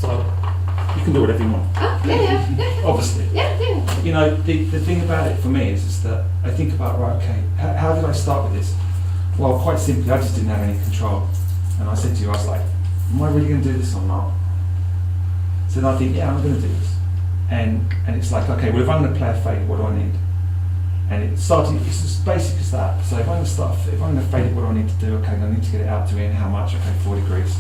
So you can do whatever you want. Yeah. Obviously. Yeah. You know, the thing about it for me is that I think about, right, okay, how did I start with this? Well, quite simply, I just didn't have any control. And I said to you, I was like, am I really going to do this or not? So then I think, yeah, I'm going to do this. And it's like, okay, well, if I'm going to play a fade, what do I need? And it's as basic as that. So if I'm going to fade it, what do I need to do? Okay, I need to get it out to in, how much? Okay, 4 degrees.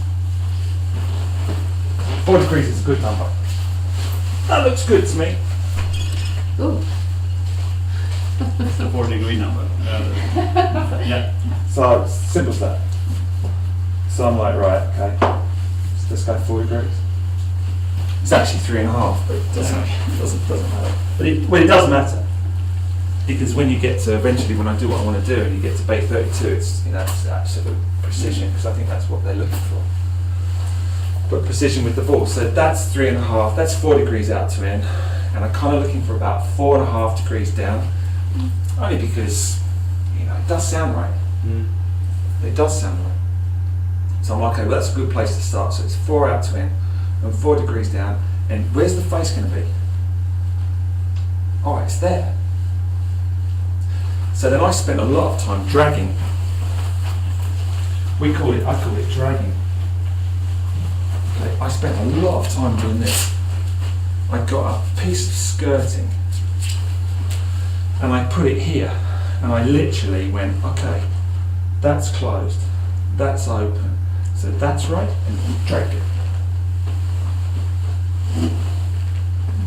4 degrees is a good number. That looks good to me. Ooh. It's the 4-degree number. Yeah. So it's simple as that. So I'm like, right, okay, so let's go 4 degrees. It's actually 3.5, but it doesn't matter. But it does matter, because when you get to eventually, when I do what I want to do, and you get to bay 32, it's it's absolute precision, because I think that's what they're looking for. But precision with the ball. So that's 3.5. That's 4 degrees out to in, and I'm kind of looking for about 4.5 degrees down, only because it does sound right. It does sound right. So I'm like, okay, well, that's a good place to start. So it's 4 out to in and 4 degrees down. And where's the face going to be? Oh, it's there. So then I spent a lot of time dragging. I call it dragging. Okay, I spent a lot of time doing this. I got a piece of skirting and I put it here. And I literally went, okay, that's closed, that's open. So that's right, and dragged it.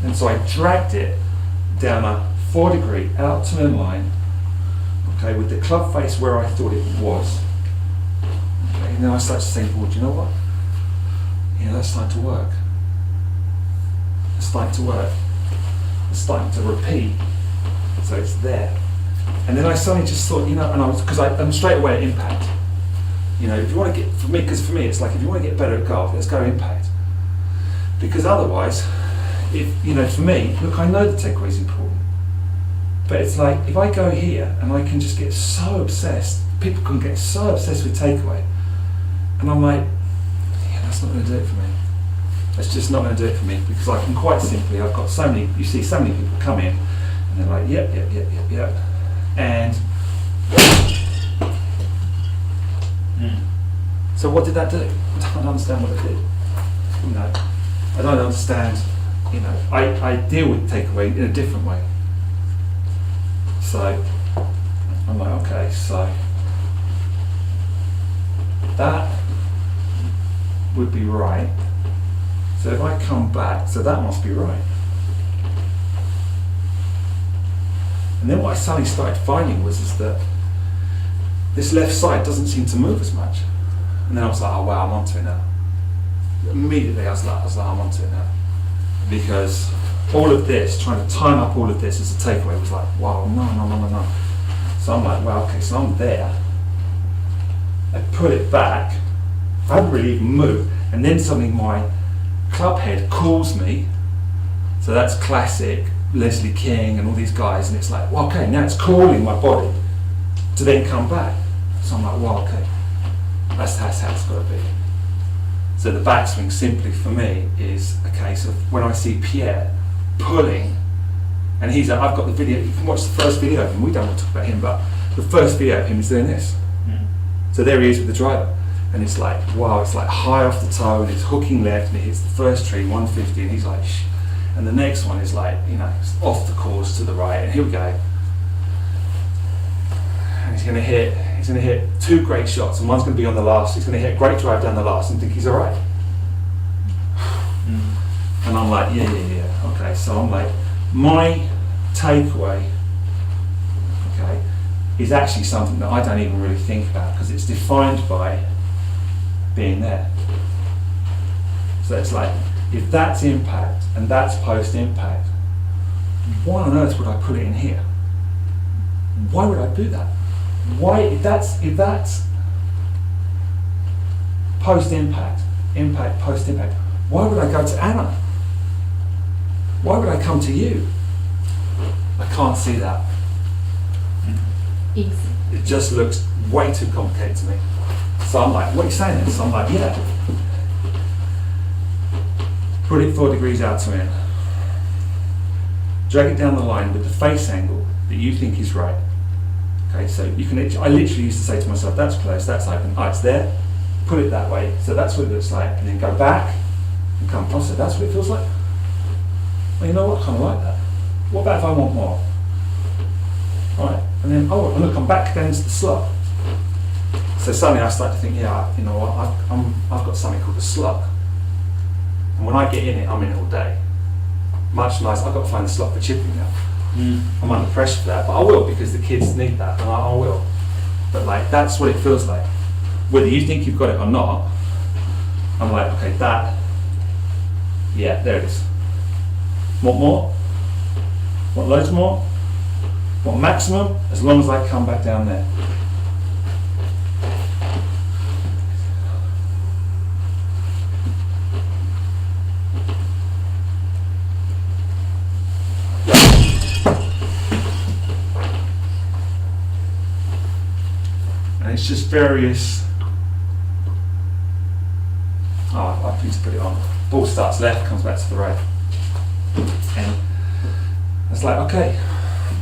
And so I dragged it down a 4 degree out turn line, okay, with the club face where I thought it was. Okay, and then I started to think, well, do you know what? That's starting to work. It's starting to work. It's starting to repeat. So it's there. And then I suddenly just thought, because I'm straight away at impact. If you want to get, for me, it's like, if you want to get better at golf, let's go impact. Because otherwise, for me, look, I know the takeaway is important. But it's like, if I go here and I can just get so obsessed, people can get so obsessed with takeaway. And I'm like, that's not going to do it for me. That's just not going to do it for me, because I can quite simply, I've got so many people come in and they're like, yep. And so what did that do? I don't understand what it did. I don't understand. I deal with takeaway in a different way. So I'm like, okay, so that would be right. So if I come back, so that must be right. And then what I suddenly started finding is that this left side doesn't seem to move as much. And then I was like, oh wow, I'm onto it now. Immediately I was like, I'm onto it now. Because all of this, trying to time up all of this as a takeaway was like, wow, no. So I'm like, well, okay, so I'm there. I put it back. I hadn't really even moved. And then suddenly my club head calls me. So that's classic. Leslie King and all these guys, and it's like, well, okay, now it's calling my body to then come back. So I'm like, well, okay, that's how it's got to be. So the backswing simply for me is a case of when I see Pierre pulling, and I've got the video, you can watch the first video of him, we don't want to talk about him, but the first video of him is doing this. So there he is with the driver, and it's like, wow, it's like high off the toe, and it's hooking left, and it hits the first tree, 150, and he's like, shh. And the next one is like, it's off the course to the right, and here we go. And he's going to hit 2 great shots, and one's going to be on the last. He's going to hit a great drive down the last and think he's all right. And I'm like, yeah. Okay, so I'm like, my takeaway, okay, is actually something that I don't even really think about, because it's defined by being there. So it's like, if that's impact and that's post-impact, why on earth would I put it in here? Why would I do that? Why, if that's post-impact, impact, post-impact, why would I go to Anna? Why would I come to you? I can't see that. Easy. It just looks way too complicated to me. So I'm like, what are you saying then? So I'm like, yeah. 44 degrees out to in. Drag it down the line with the face angle that you think is right. Okay, so you can. I literally used to say to myself, "That's close, that's open. Ah, it's there. Put it that way." So that's what it looks like, and then go back and come across it. That's what it feels like. Well, you know what? I kind of like that. What about if I want more? Right, and then and look, I'm back against the slot. So suddenly I start to think, yeah, you know what? I've got something called a slot, and when I get in it, I'm in it all day. Much nice. I've got to find the slot for chipping now. I'm under pressure for that, but I will because the kids need that, and I will. But like, that's what it feels like. Whether you think you've got it or not, I'm like, okay, that, yeah, there it is. Want more? Want loads more? Want maximum? As long as I come back down there. And it's just various. I need to put it on. Ball starts left, comes back to the right. And it's like, okay,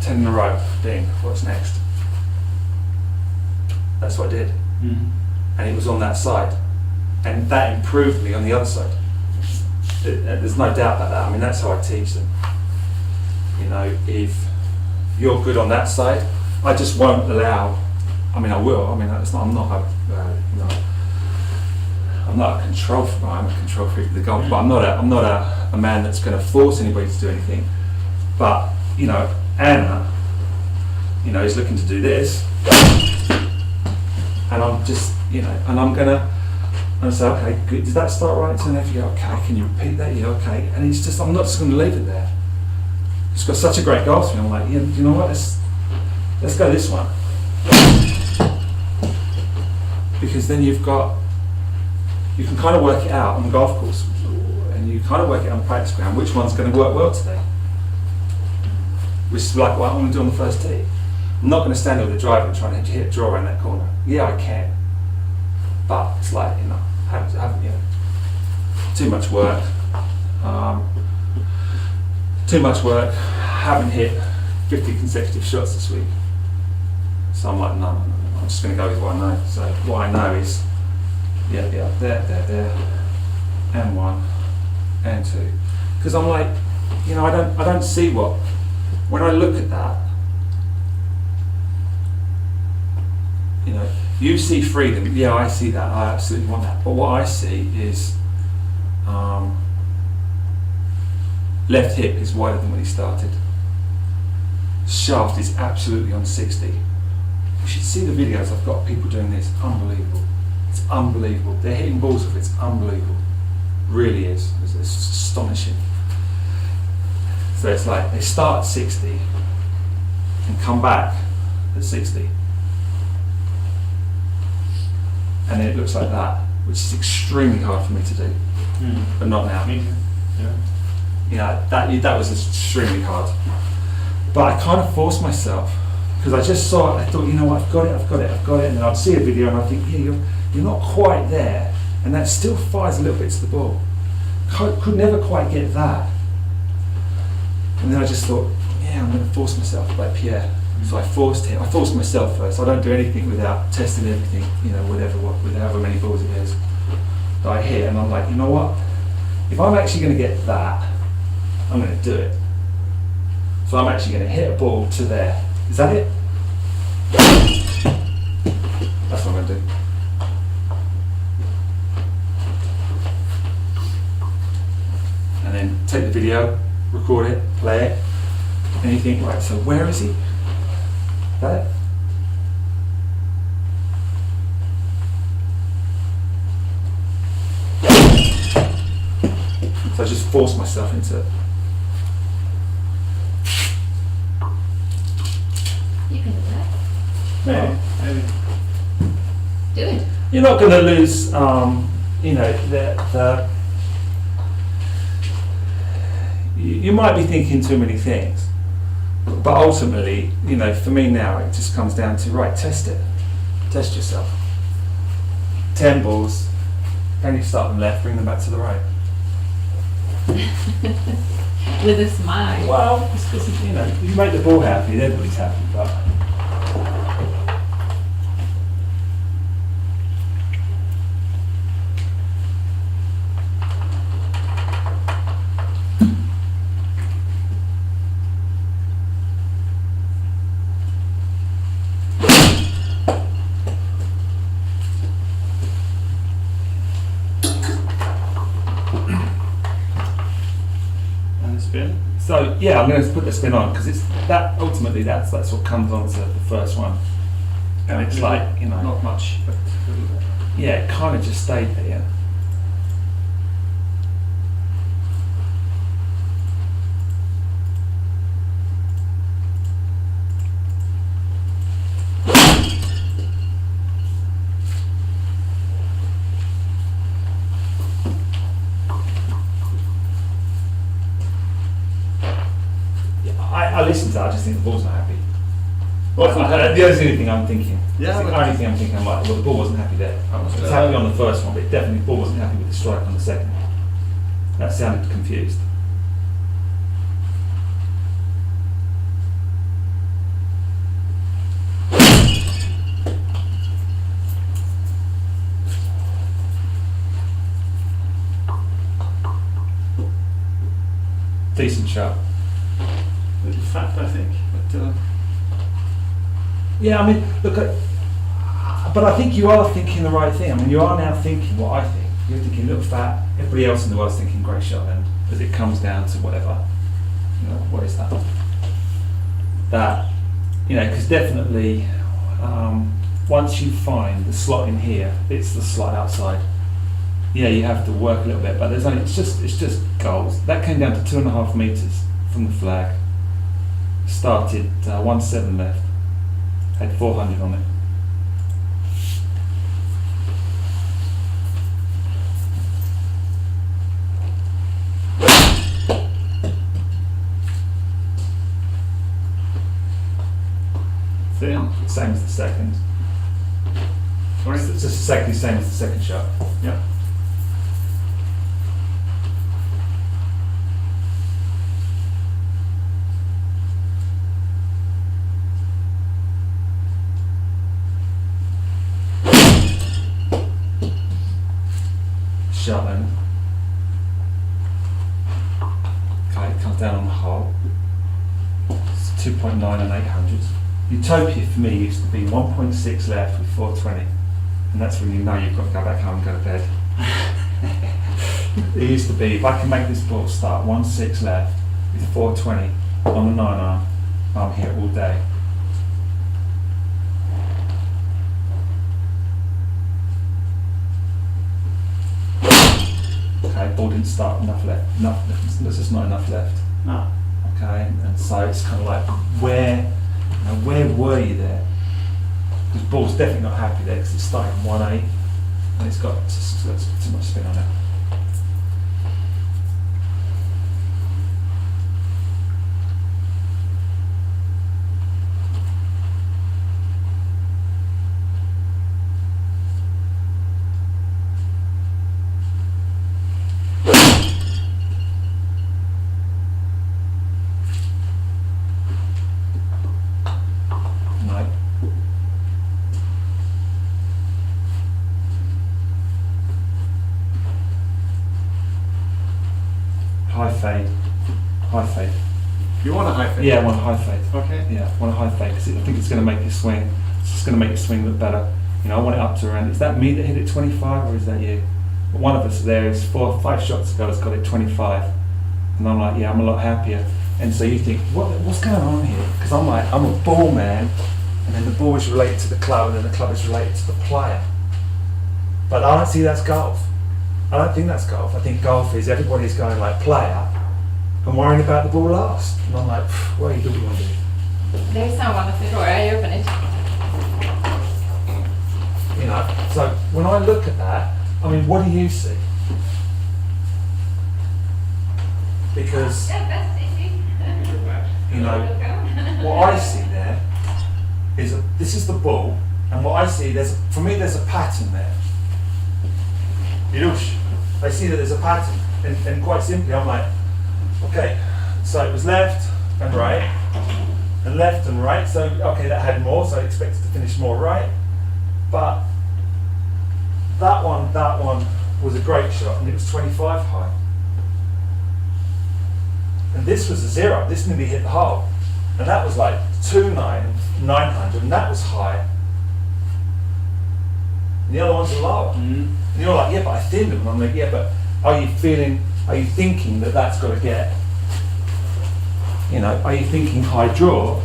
10 in a row, ding, what's next? That's what I did. And it was on that side. And that improved me on the other side. There's no doubt about that. I mean, that's how I teach them. You know, if you're good on that side, I just won't allow. I mean, I will. I mean, it's not. I'm not a control freak. I'm a control freak with the golf, but I'm not a man that's going to force anybody to do anything. But you know, Anna, you know, is looking to do this, and I'm just, you know, and I'm gonna say, okay, good. Did that start right? So if you go, okay, can you repeat that? Yeah, okay. And it's just, I'm not just going to leave it there. It's got such a great golf swing. I'm like, yeah, you know what? Let's go this one. Because then you can kind of work it out on the golf course, and you kind of work it on the practice ground, which one's going to work well today. Which is like what I'm going to do on the first tee. I'm not going to stand there with a driver and try to hit a draw around that corner. Yeah, I can. But it's like, you know, too much work. Haven't hit 50 consecutive shots this week. So I'm like, no. I'm just going to go with what I know. So what I know is, there, and one, and two. Because I'm like, you know, I don't see what, when I look at that, you know, you see freedom. Yeah, I see that. I absolutely want that. But what I see is, left hip is wider than when he started. Shaft is absolutely on 60. You should see the videos. I've got people doing this. Unbelievable. It's unbelievable. They're hitting balls with it. It's unbelievable. Really is. It's astonishing. So it's like they start at 60 and come back at 60. And then it looks like that, which is extremely hard for me to do. But not now. Me too. Yeah. You know, that was extremely hard. But I kind of forced myself, because I just saw it. I thought, you know what, I've got it. And then I'd see a video and I'd think, yeah, you're not quite there. And that still fires a little bit to the ball. Could never quite get that. And then I just thought, yeah, I'm going to force myself, like Pierre. So I forced him. I forced myself first. I don't do anything without testing everything, you know, with however many balls it is that I hit. And I'm like, you know what? If I'm actually going to get that, I'm going to do it. So I'm actually going to hit a ball to there. Is that it? That's what I'm going to do. And then take the video, record it, play it, and you think, right, so where is he? Is that it? So I just forced myself into it. You can do that. Maybe. Do it. You're not going to lose, you know, you might be thinking too many things, but ultimately, you know, for me now, it just comes down to, right, test it. Test yourself. 10 balls, can you start them left, bring them back to the right? With a smile. Well, it's just, you know, you make the ball happy, everybody's happy, but. And the spin. So yeah, I'm going to put the spin on because it's that ultimately that's what comes on to the first one, and it's like, you know, Not much, but a little bit. yeah, it kind of just stayed there. Yeah. I listened to that, I just think the ball's not happy. Wasn't happy. The only thing I'm thinking. Yeah, It's the but- only thing I'm thinking, I'm like, well, the ball wasn't happy there. It was happy on the first one, but definitely the ball wasn't happy with the strike on the second. That sounded confused. Decent shot. A little fat, I think. But Yeah, I mean, look, but I think you are thinking the right thing. I mean, you are now thinking what I think. You're thinking, look fat. Everybody else in the world's thinking great shot, and as it comes down to whatever, you know, what is that? That, you know, because definitely, once you find the slot in here, it's the slot outside. Yeah, you have to work a little bit, but there's only it's just goals. That came down to 2.5 meters from the flag. Started 1-7 left. Had 400 on it. thin. Same as the second. Sorry? It's just exactly the same as the second shot. Yeah. Shot then. Okay, it comes down on the hole. It's 2.9 and 800s. Utopia for me used to be 1.6 left with 420. And that's when you know you've got to go back home and go to bed. It used to be, if I can make this ball start 1.6 left with 420 on the 9-iron, I'm here all day. Okay, ball didn't start enough left. There's just not enough left. No. Okay, and so it's kind of like, where were you there? Because ball's definitely not happy there because it's starting 1-8 and it's got too much spin on it. No. High fade. High fade. You want a high fade? Yeah, I want a high fade. Okay. Yeah, I want a high fade because I think it's going to make you swing. It's just going to make your swing look better. You know, I want it up to around. Is that me that hit it 25 or is that you? But one of us there is 4 or 5 shots ago has got it 25, and I'm like, yeah, I'm a lot happier. And so you think, what's going on here? Because I'm like, I'm a ball man, and then the ball is related to the club, and then the club is related to the player. But I don't see that's golf. I don't think that's golf. I think golf is everybody's going like player and worrying about the ball last. And I'm like, what do you want to do? There's someone at the door. I open it. You know, so when I look at that, I mean, what do you see? Because, you know, what I see there is this is the ball, and what I see, for me there's a pattern there. Ilush, I see that there's a pattern, and quite simply, I'm like, okay, so it was left and right, and left and right. So okay, that had more, so I expected to finish more right, but that one was a great shot, and it was 25 high. And this was a 0. This nearly hit the hole, and that was like 900, and that was high. And the other ones are lower. And you're like, yeah, but I thinned them. And I'm like, yeah, but are you thinking that that's got to get, are you thinking high draw,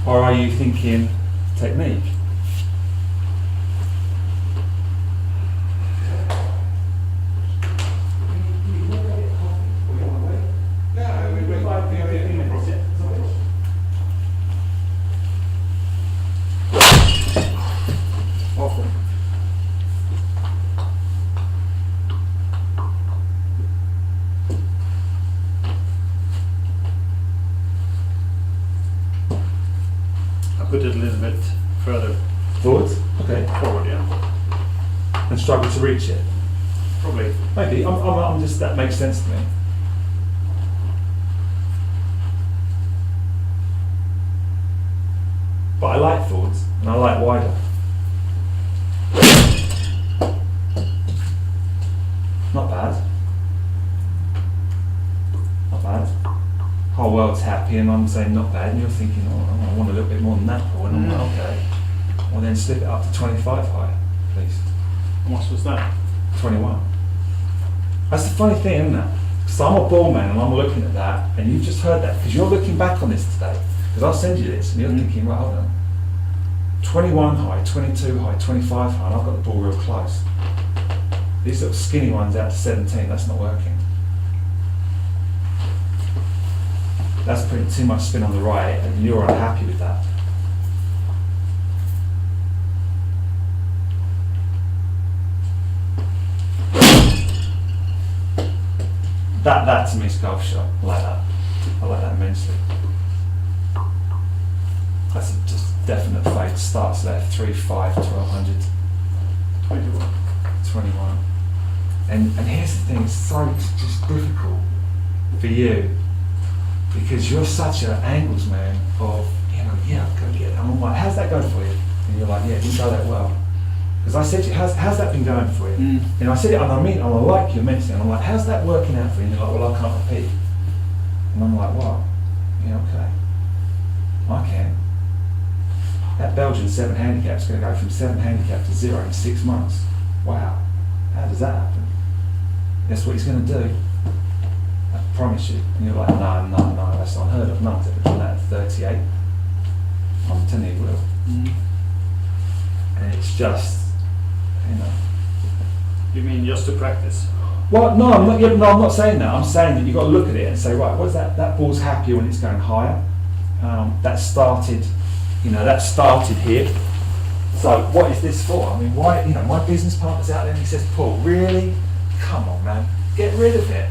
or are you thinking technique? Put it a little bit further Forwards? Okay. forward, yeah. And struggle to reach it? Probably. Maybe. I'm just, that makes sense to me. But I like forwards, and I like wider. Not bad. Not bad. Whole world's happy, and I'm saying not bad, and you're thinking, oh, I want a little bit more than that, and I'm like, okay. Well, then slip it up to 25 high, please. How much was that? 21. That's the funny thing, isn't it? So I'm a ball man, and I'm looking at that, and you've just heard that, because you're looking back on this today. Because I'll send you this, and you're thinking, right, hold on. 21 high, 22 high, 25 high, and I've got the ball real close. These little skinny ones out to 17, that's not working. That's putting too much spin on the right, and you're unhappy with that. That to me is a golf shot. I like that. I like that immensely. That's a just definite fade. Starts left, 3-5, 1200. 21. 21. And here's the thing, it's so just difficult for you, because you're such an angles man of, yeah, I'll go get it. I'm like, how's that going for you? And you're like, yeah, it didn't go that well. Because I said to you, how's that been going for you? And I said it, and I like you immensely, and I'm like, how's that working out for you? And you're like, well, I can't repeat. And I'm like, what? Yeah, okay. I can. That Belgian 7 handicap is going to go from 7 handicap to 0 in 6 months. Wow. How does that happen? That's what he's going to do. I promise you. And you're like, no, that's unheard of. None's ever done that at 38. I'm telling you, he will. And it's just, You mean just to practice? Well, no, I'm not saying that. I'm saying that you've got to look at it and say, right, what is that? That ball's happier when it's going higher. That started here. So what is this for? I mean, why? My business partner's out there and he says, Paul, really? Come on, man, get rid of it.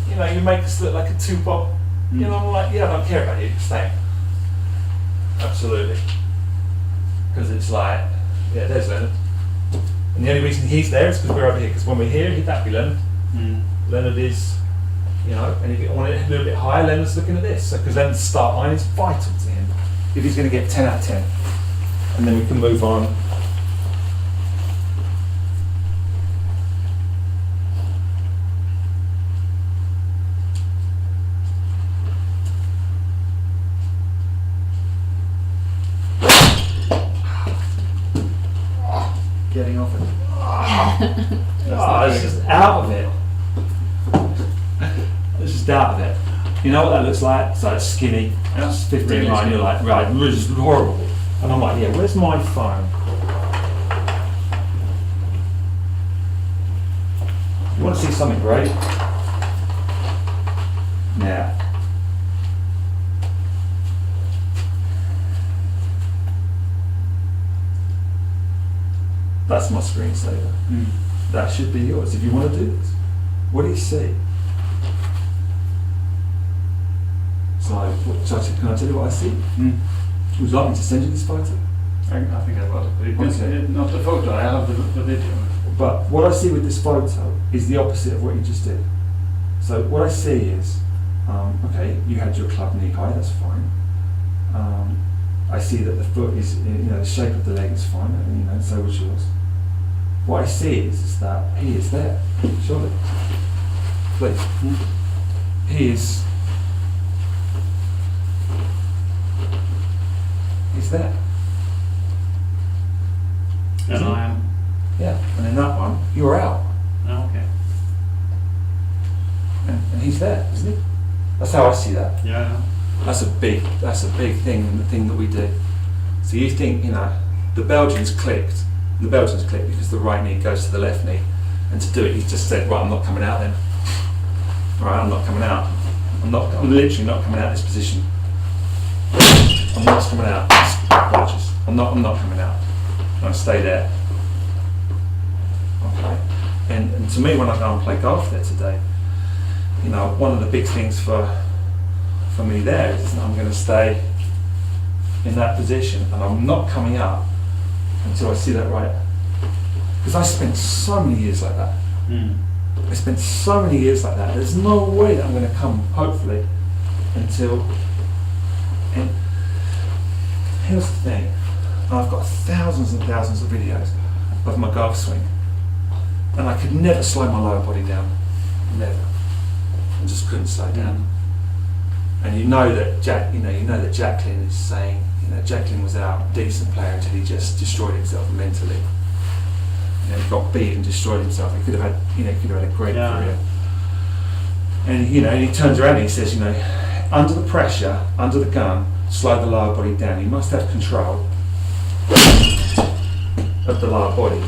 You make us look like a two-bob. I'm like, yeah, I don't care about you, stay. Absolutely. Because it's like, yeah, there's Lennart. And the only reason he's there is because we're over here. Because when we're here, that'd be Lennart. Lennart is, and if you want it a little bit higher, Lennart's looking at this. So because Lennart's start line is vital to him. If he's going to get 10 out of 10. And then we can move on. Getting off it. It's just out of it. It's just out of it. You know what that looks like? So it's skinny. It's 15 Really line. You're like, right, this is horrible. And I'm like, yeah, where's my phone? You want to see something great? Yeah. That's my screensaver. That should be yours if you want to do this. What do you see? So, can I tell you what I see? Would you like me to send you this photo? I think I got it. But Okay. not the photo, I have the video. But what I see with this photo is the opposite of what you just did. So what I see is, okay, you had your club knee high, that's fine. I see that the foot is, the shape of the leg is fine, and so was yours. What I see is that he is there, surely. Please. He is, he's there. And I am. Yeah, and in that one, you're out. Oh, okay. And he's there, isn't he? That's how I see that. Yeah. That's a big thing, and the thing that we do. So you think, the Belgians clicked because the right knee goes to the left knee, and to do it, he's just said, right, I'm not coming out then. Right, I'm not coming out. I'm literally not coming out of this position. I'm not coming out. Apologies. I'm not coming out. I'm going to stay there. Okay. And to me, when I go and play golf there today, one of the big things for me there is I'm going to stay in that position, and I'm not coming up until I see that right. Because I spent so many years like that. I spent so many years like that. There's no way that I'm going to come, hopefully, until. And here's the thing, I've got thousands and thousands of videos of my golf swing, and I could never slow my lower body down. Never. I just couldn't slow down. And you know that Jacqueline is saying, Jacqueline was our decent player until he just destroyed himself mentally. He got beat and destroyed himself. He could have had a great career. And he turns around and he says, under the pressure, under the gun, slow the lower body down. You must have control of the lower body.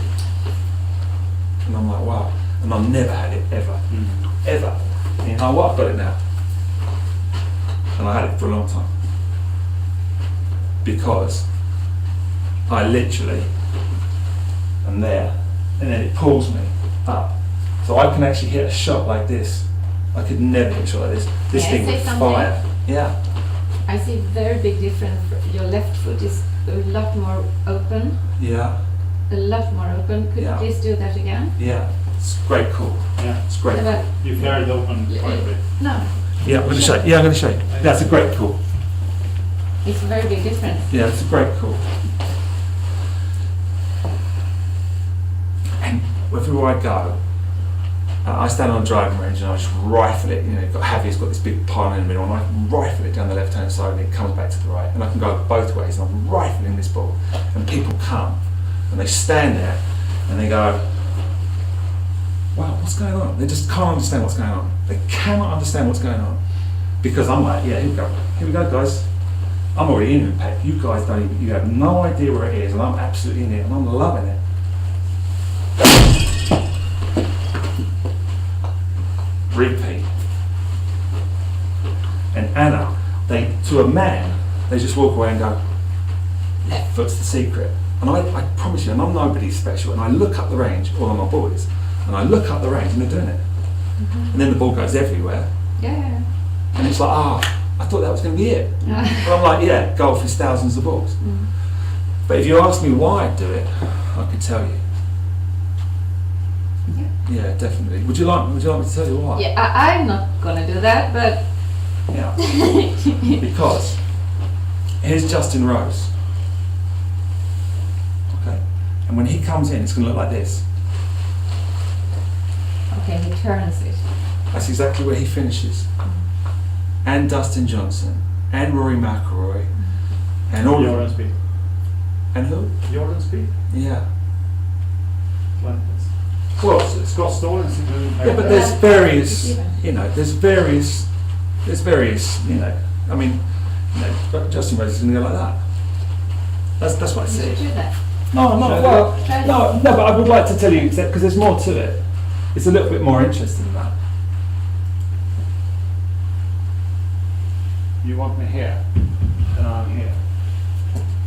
And I'm like, wow. And I've never had it ever, ever. And you know what? I've got it now. And I had it for a long time. Because I literally am there, and then it pulls me up. So I can actually hit a shot like this. I could never hit a shot like this. This May I thing say would something? fire. Yeah. I see very big difference. Your left foot is a lot more open. Yeah. A lot more open. Could Yeah. you please do that again? Yeah. It's great cool. Yeah. It's great. But- You carried open quite a bit. No, Yeah, I'm going to show you. Yeah, I'm going to show you. That's a great call. it's a very big difference. Yeah, it's a great call. And everywhere I go, I stand on a driving range and I just rifle it. Javier's got this big pile in the middle, and I rifle it down the left-hand side, and it comes back to the right. And I can go both ways, and I'm rifling this ball. And people come, and they stand there, and they go, wow, what's going on? They just can't understand what's going on. They cannot understand what's going on. Because I'm like, yeah, here we go, guys. I'm already in impact. You guys you have no idea where it is, and I'm absolutely in it, and I'm loving it. Repeat. And Anna, to a man, they just walk away and go, left foot's the secret. And I promise you, and I'm nobody special, and I look up the range, all of my boys, and I look up the range and they're doing it. And then the ball goes everywhere. Yeah. And it's like, I thought that was going to be it. But I'm like, yeah, golf is thousands of balls. But if you ask me why I do it, I could tell you. Yeah, definitely. Would you like me to tell you why? Yeah, I'm not gonna do that, but Yeah. Because here's Justin Rose. Okay. And when he comes in, it's going to look like this. okay, he turns it. That's exactly where he finishes. And Dustin Johnson, and Rory McIlroy, and all of Jordan them. Speed. And who? Jordan Speed. Yeah. Like this. Well, Scott Stallings is doing yeah, but there's various, there's various, I mean, but Justin Rose is going to go like that. That's what I You see. should do that. No, Shall I well, no, but I would like to tell you, because there's more to it. It's a little bit more interesting than that. You want me here, and I'm here.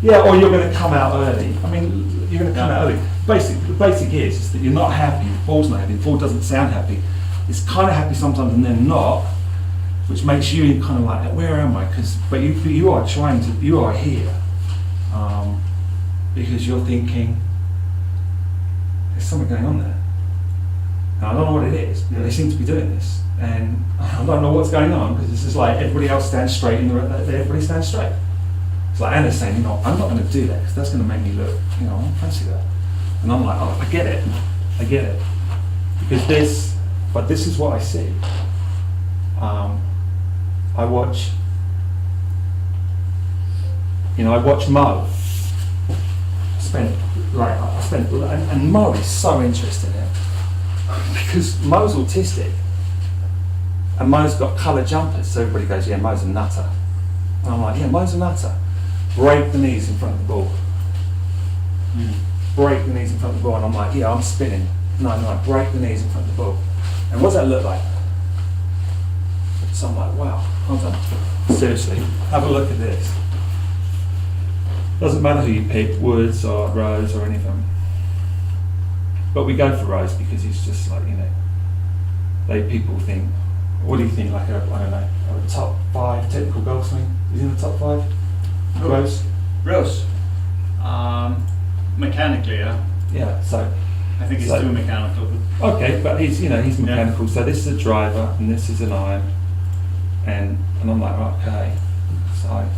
Yeah, or you're going to come out early. I mean, you're going to come out early. The basic is that you're not happy, the ball's not happy, the ball doesn't sound happy. It's kind of happy sometimes and then not, which makes you kind of like, where am I? But you are trying to, you are here. Because you're thinking, there's something going on there. And I don't know what it is, but they seem to be doing this, and I don't know what's going on because it's just like everybody else stands straight and everybody stands straight. It's like Anna's saying, I'm not going to do that because that's going to make me look, I don't fancy that. And I'm like, oh, I get it, because this is what I see. I watch Mo. And Mo is so interesting here because Mo's autistic and Mo's got coloured jumpers, so everybody goes, yeah, Mo's a nutter. And I'm like, yeah, Mo's a nutter. Break the knees in front of the ball. Break the knees in front of the ball, and I'm like, yeah, I'm spinning. No, break the knees in front of the ball. And what does that look like? So I'm like, wow, hold on. Seriously, have a look at this. Doesn't matter who you pick, Woods or Rose or anything. But we go for Rose because he's just like, people think, what do you think, like a top 5 technical golf swing? Is he in the top 5? Rose? Rose. Mechanically, yeah. Yeah, so. I think he's too mechanical. Okay, but he's mechanical. Yeah. So this is a driver and this is an iron. And I'm like, okay, so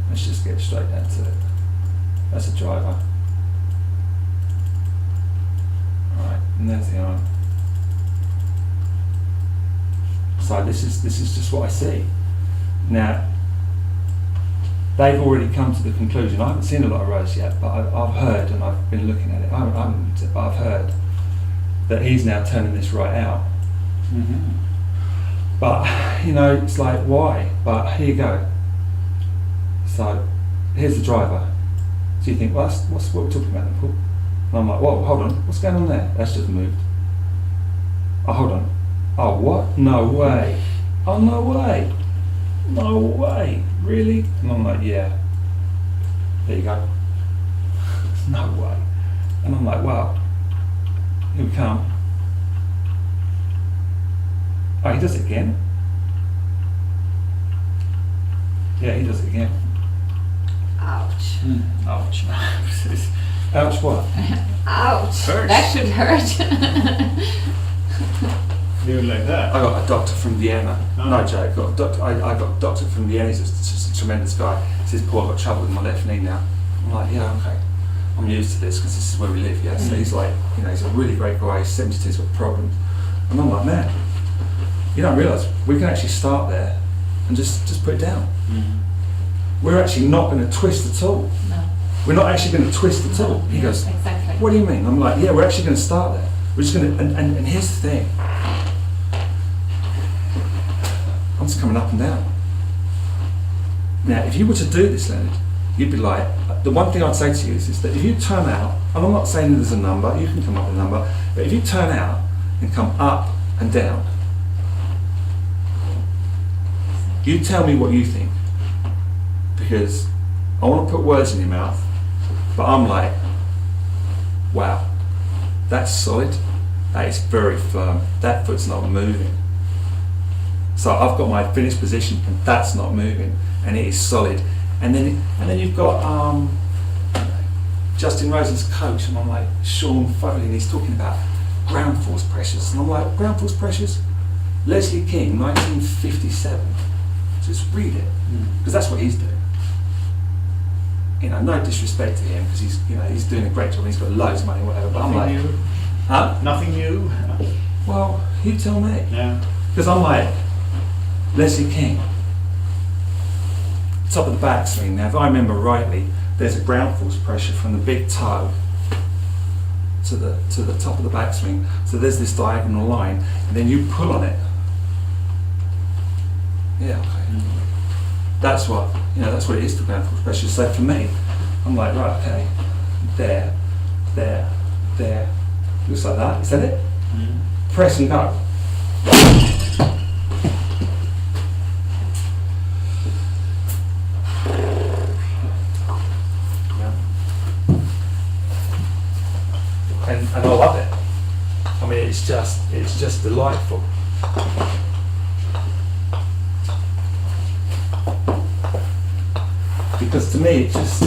let's just get straight down to it. That's a driver. Right, and there's the iron. So this is just what I see. Now, they've already come to the conclusion. I haven't seen a lot of Rose yet, but I've heard, and I've been looking at it. I haven't looked at it, but I've heard that he's now turning this right out. Mm-hmm. But, it's like, why? But here you go. So, here's the driver. So you think, well, what's what we're talking about then, Paul? And I'm like, whoa, hold on, what's going on there? That's just moved. Oh, hold on. Oh, what? No way. Oh, no way. No way. Really? And I'm like, yeah. There you go. No way. And I'm like, wow. Here we come. Oh, he does it again. Yeah, he does it again. Ouch. Ouch. Ouch what? Ouch. Hurts. That should hurt. Do it like that. I got a doctor from Vienna. Oh. No joke. I got a doctor from Vienna. He's just a tremendous guy. He says, Paul, I've got trouble with my left knee now. I'm like, yeah, okay. I'm used to this because this is where we live. Yeah. So he's like, he's a really great guy. He's 72, he's got problems. And I'm like, man, you don't realise we can actually start there and just put it down. Mm-hmm. We're actually not going to twist at all. No. We're not actually going to twist at all. He goes, Exactly. what do you mean? I'm like, yeah, we're actually going to start there. We're just going to, and here's the thing. I'm just coming up and down. Now, if you were to do this, Lennart, you'd be like, the one thing I'd say to you is that if you turn out, and I'm not saying there's a number, you can come up with a number, but if you turn out and come up and down, you tell me what you think. Because I want to put words in your mouth, but I'm like, wow, that's solid, that is very firm, that foot's not moving. So I've got my finished position and that's not moving, and it is solid. And then you've got Justin Rosen's coach, and I'm like, Sean Foley, and he's talking about ground force pressures, and I'm like, ground force pressures? Leslie King, 1957. Just read it, because that's what he's doing. No disrespect to him, because he's doing a great job, and he's got loads of money, whatever. But Nothing I'm like, new. huh? Nothing new. Well, you tell me. Yeah. Because I'm like, Leslie King, top of the backswing. Now, if I remember rightly, there's a ground force pressure from the big toe to the top of the backswing. So there's this diagonal line, and then you pull on it. Yeah, okay. That's what it is, the ground force pressure. So for me, I'm like, right, okay, there, looks like that. Is that it? Press and go. And I love it. I mean, it's just delightful. Because to me, it just,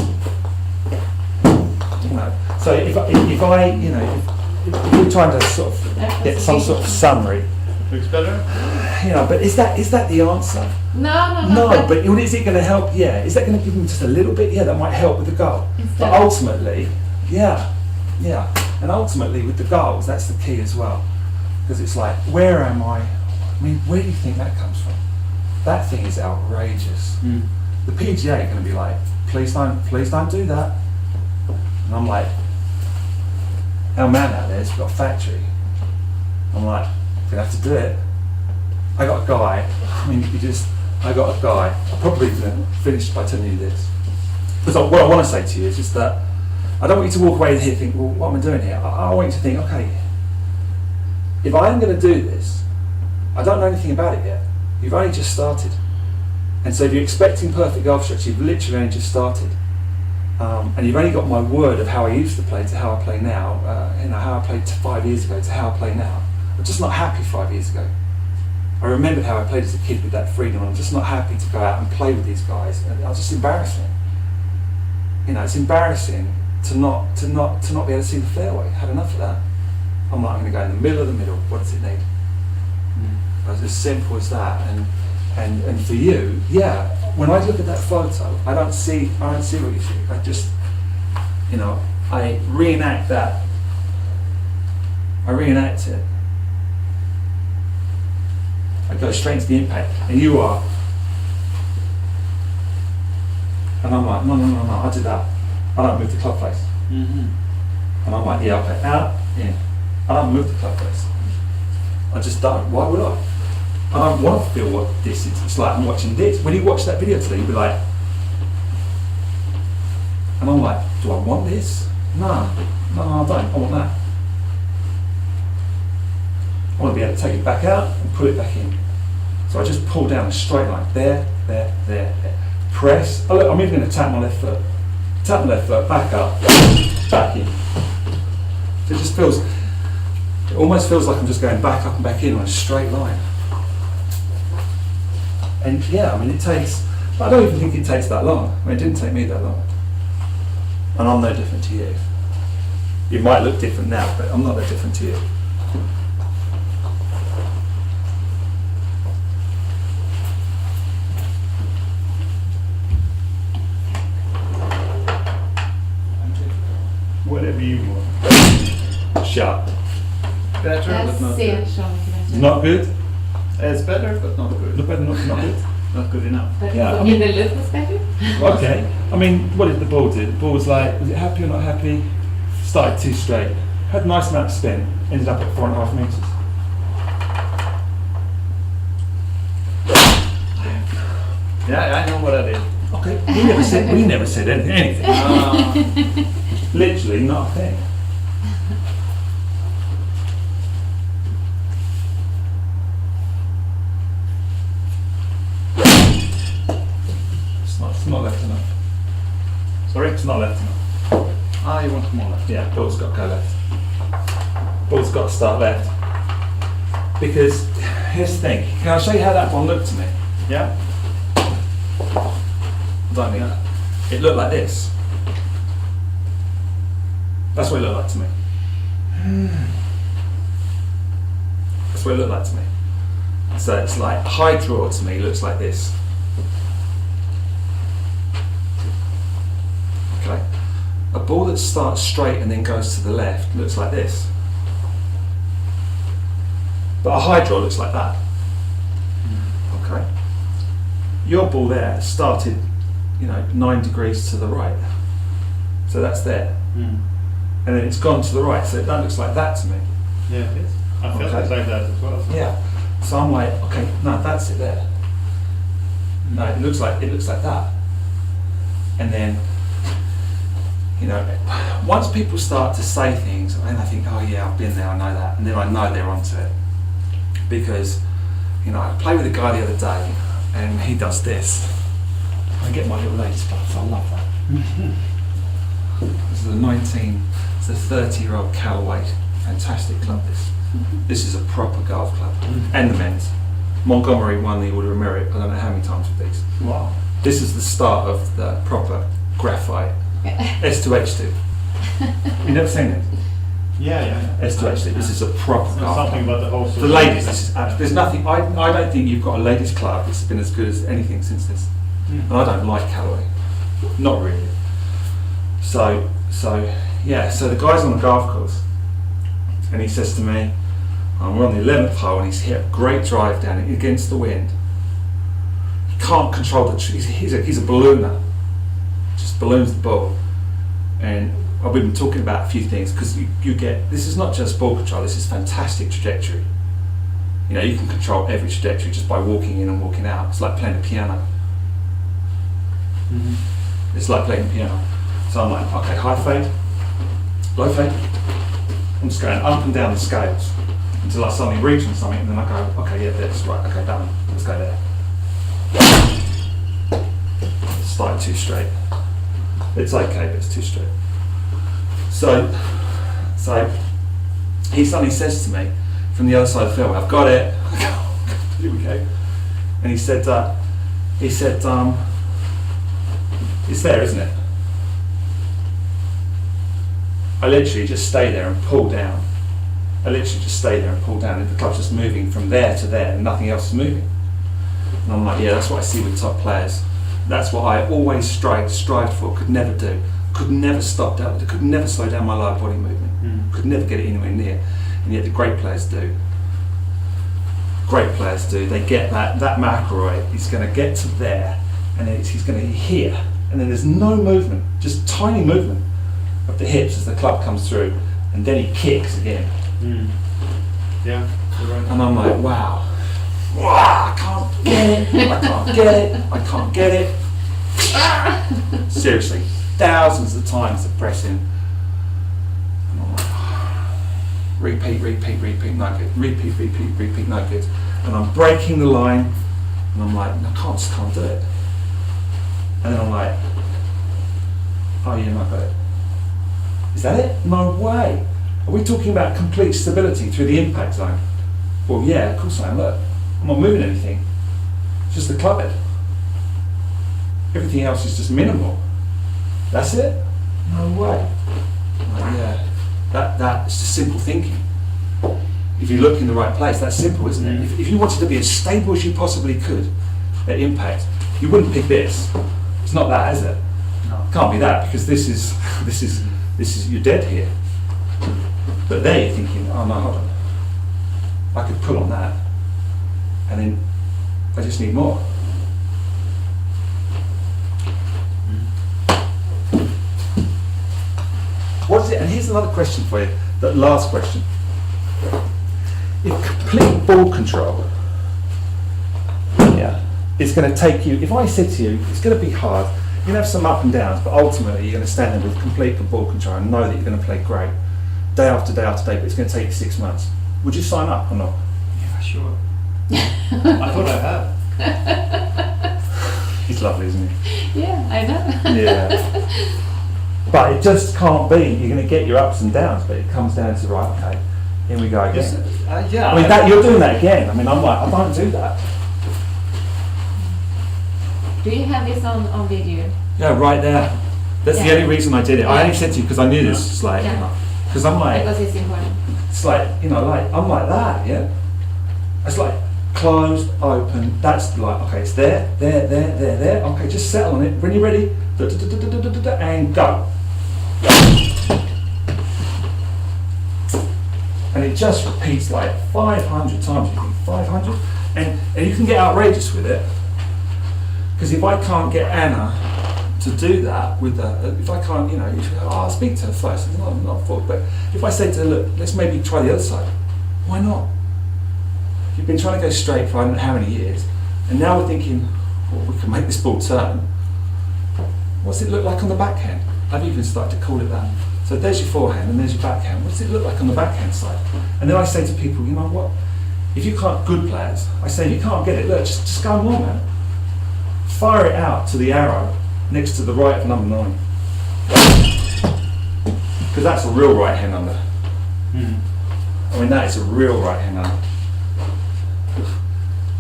So if I you know, if you're trying to sort of get some sort of summary, Looks better? you know, but is that the answer? No. No, but is it going to help? Yeah. Is that going to give them just a little bit? Yeah, that might help with the goal. But ultimately, yeah. And ultimately with the goals, that's the key as well. Because it's like, where am I? I mean, where do you think that comes from? That thing is outrageous. Mm. The PGA are going to be like, please don't do that. And I'm like, our man out there's got a factory. I'm like, we have to do it. I got a guy, I got a guy, I'm probably going to finish by telling you this. Because what I want to say to you is just that I don't want you to walk away here and think, well, what am I doing here? I want you to think, okay, if I'm going to do this, I don't know anything about it yet. You've only just started. And so if you're expecting perfect golf shots, you've literally only just started. And you've only got my word of how I used to play to how I play now, how I played 5 years ago to how I play now. I'm just not happy 5 years ago. I remembered how I played as a kid with that freedom. I'm just not happy to go out and play with these guys. And it's just embarrassing. It's embarrassing to not be able to see the fairway. I had enough of that. I'm like, I'm going to go in the middle of the middle. What does it need? It's as simple as that. And for you, yeah. When I look at that photo, I don't see what you see. I just, I reenact that. I reenact it. I go straight into the impact, and you are. And I'm like, no, I did that. I don't move the club face. Mm-hmm. And I'm like, yeah, okay, out, in. I don't move the club face. I just don't. Why would I? I don't want to feel what this is. It's like I'm watching this. When you watch that video today, you'll be like, and I'm like, do I want this? No, I don't. I want that. I want to be able to take it back out and put it back in. So I just pull down a straight line. There. Press. Oh, look, I'm even going to tap my left foot. Tap my left foot, back up, back in. So it almost feels like I'm just going back up and back in on a straight line. And yeah, I don't even think it takes that long. It didn't take me that long. And I'm no different to you. You might look different now, but I'm not that different to you. Whatever you want. Sharp. Better, but not good. Not good? It's better, but not good. Look better, not good? Not good enough. But Yeah. in the look was better? Okay. I mean, what did the ball do? The ball was like, was it happy or not happy? Started too straight. Had a nice amount of spin. Ended up at 4.5 metres. Yeah, I know what I did. Okay. We never said anything. Literally not a thing. It's not left enough. Sorry? It's not left enough. You want more left. Yeah, ball's got to go left. Ball's got to start left. Because here's the thing. Can I show you how that one looked to me? Yeah? I don't mean that. It looked like this. That's what it looked like to me. That's what it looked like to me. So it's like high draw to me looks like this. Okay. A ball that starts straight and then goes to the left looks like this. But a high draw looks like that. Okay. Your ball there started, 9 degrees to the right. So that's there. And then it's gone to the right, so that looks like that to me. Yeah, it is. I felt it like that as well. So. Yeah. So I'm like, okay, no, that's it there. No, it looks like that. And then, once people start to say things, and I think, oh yeah, I've been there, I know that, and then I know they're onto it. Because, I played with a guy the other day, and he does this. I get my little ladies gloves, I love that. This is it's a 30-year-old Callaway, fantastic club this. This is a proper golf club, and the men's. Montgomery won the Order of Merit, I don't know how many times with these. Wow. This is the start of the proper graphite. S2H2. You never seen it? Yeah. S2H. This is a proper So golf something club. about the whole. For ladies, this is there's nothing. I don't think you've got a ladies' club that's been as good as anything since this. And I don't like Callaway, not really. So yeah. So the guy's on the golf course, and he says to me, "We're on the 11th hole, and he's hit a great drive down it against the wind. He can't control the tree. He's a ballooner, just balloons the ball." And I've been talking about a few things because you get, this is not just ball control, this is fantastic trajectory. You know, you can control every trajectory just by walking in and walking out. It's like playing the piano. It's like playing the piano. So I'm like, okay, high fade, low fade. I'm just going up and down the scales until I suddenly reach on something, and then I go, okay, yeah, that's right, okay, done. Let's go there. It's slightly too straight. It's okay, but it's too straight. So he suddenly says to me from the other side of the field, "I've got it." Here we go. And he said, "It's there, isn't it?" I literally just stay there and pull down. And the club's just moving from there to there, and nothing else is moving. And I'm like, yeah, that's what I see with top players. That's what I always strived for, could never do. Could never stop that, could never slow down my lower body movement. Could never get it anywhere near. And yet the great players do. They get that McIlroy is going to get to there, and then he's going to hit here, and then there's no movement, just tiny movement of the hips as the club comes through, and then he kicks again. Yeah, you're right. And I'm like, wow, I can't get it. Seriously, thousands of times of pressing. And I'm like, repeat, no good. Repeat, no good. And I'm breaking the line, and I'm like, no, I just can't do it. And then I'm like, oh yeah, no, I got it. Is that it? No way. Are we talking about complete stability through the impact zone? Well, yeah, of course I am. Look, I'm not moving anything. It's just the club head. Everything else is just minimal. That's it? No way. Like, yeah, that's just simple thinking. If you look in the right place, that's simple, isn't it? If you wanted to be as stable as you possibly could at impact, you wouldn't pick this. It's not that, is it? No. It can't be that, because this is you're dead here. But there you're thinking, oh no, hold on. I could pull on that, and then I just need more. What is it? And here's another question for you, that last question. If complete ball control, it's going to take you, if I said to you, it's going to be hard, you're going to have some up and downs, but ultimately you're going to stand there with complete ball control and know that you're going to play great, day after day after day, but it's going to take you 6 months. Would you sign up or not? Yeah, sure. I thought I had. He's lovely, isn't he? Yeah, I know. Yeah. But it just can't be. You're going to get your ups and downs, but it comes down to, right, okay, here we go again. Yes, yeah. I mean, you're doing that again. I mean, I'm like, I don't do that. Do you have this on video? Yeah, right there. That's the Yeah. only reason I did it. I only said to you because I knew this was like, Yeah. because I'm like, Because it's important. it's like, like, I'm like that, yeah? It's like closed, open, that's like, okay, it's there, okay, just settle on it. When you're ready, and go. And it just repeats like 500 times, you think 500? And you can get outrageous with it. Because if I can't get Anna to do that with if I can't, I'll speak to her first, it's not fault, but if I say to her, look, let's maybe try the other side, why not? You've been trying to go straight for I don't know how many years, and now we're thinking, well, we can make this ball turn. What's it look like on the backhand? I've even started to call it that. So there's your forehand and there's your backhand. What does it look like on the backhand side? And then I say to people, you know what? If you can't, good players, I say, if you can't get it, look, just go more, man. Fire it out to the arrow next to the right of number 9. Because that's a real right hand under. I mean, that is a real right hand under.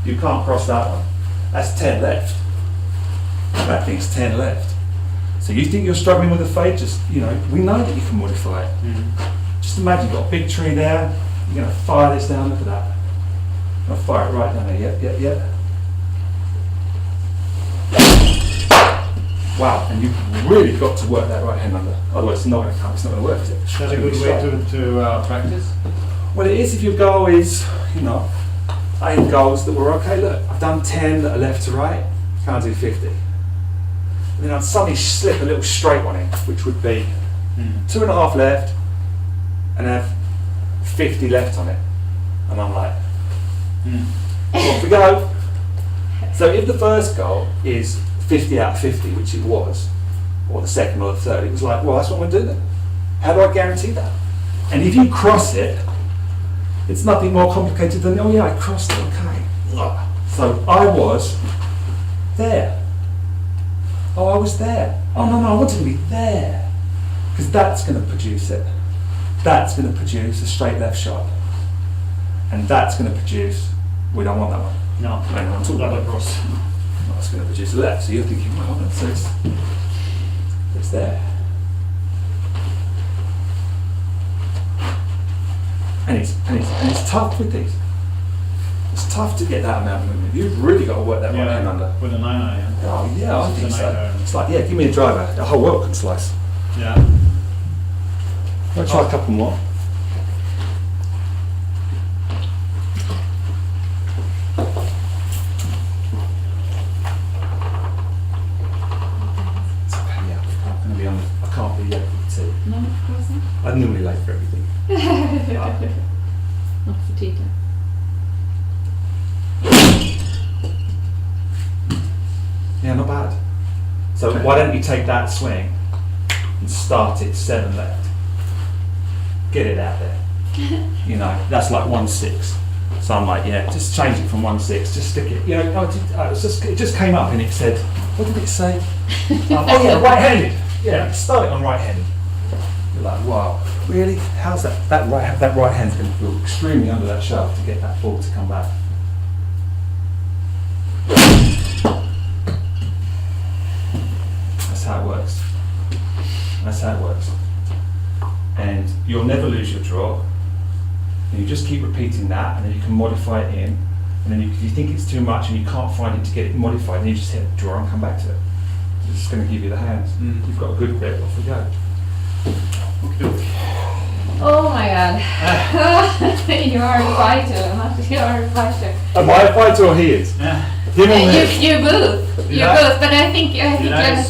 You can't cross that one. That's 10 left. That thing's 10 left. So you think you're struggling with a fade? Just, you know, we know that you can modify it. Just imagine you've got a big tree there. You're going to fire this down. Look at that. I'm going to fire it right down there. Yep. Wow, and you've really got to work that right hand under. Otherwise, it's not going to come. It's not going to work, is it? Is that a good way to practice? Well, it is if your goal is, you know, I had goals that were okay. Look, I've done 10 that are left to right. Can I do 50? And then I'd suddenly slip a little straight one in, which would be 2.5 left, and have 50 left on it. And I'm like, off we go. So if the first goal is 50 out of 50, which it was, or the second or the third, it was like, well, that's what I'm going to do then. How do I guarantee that? And if you cross it, it's nothing more complicated than, oh yeah, I crossed it, okay. So I was there. Oh, I was there. Oh no, I wanted to be there. Because that's going to produce it. That's going to produce a straight left shot. And that's going to produce, we don't want that one. No, I'm talking about cross. That's going to produce a left. So you're thinking, well, hold on, so it's there. And it's tough with these. It's tough to get that amount of movement. You've really got to work that right hand under. With a 9-iron. Oh yeah, I think It's a so. 9-iron. It's like, yeah, give me a driver. The whole world can slice. Yeah. I'll try a couple more. It's okay, yeah. I'm going to be on. I can't be late for tea. No, of course not. I'm normally late for everything. Not for tea time. Yeah, not bad. So why don't you take that swing and start it 7 left? Get it out there. You know, that's like 1-6. So I'm like, yeah, just change it from 1-6, just stick it. You know, it just came up and it said, what did it say? Oh yeah, right-handed. Yeah, start it on right-handed. You're like, wow, really? How's that? That right hand's going to feel extremely under that shaft to get that ball to come back. That's how it works. That's how it works. And you'll never lose your draw. And you just keep repeating that, and then you can modify it in. And then if you think it's too much and you can't find it to get it modified, then you just hit draw and come back to it. It's just going to give you the hands. You've got a good grip, off we go. Oh my god. You are a fighter. You are a fighter. Am I a fighter or he is? Yeah. Him or me? You both. You both. But I think Lennart.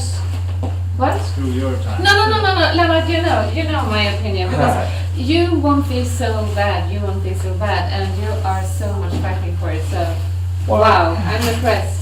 What? Screw your time. No, Lennart, you know my opinion. Because you want this so bad, and you are so much fighting for it. So, wow, I'm impressed.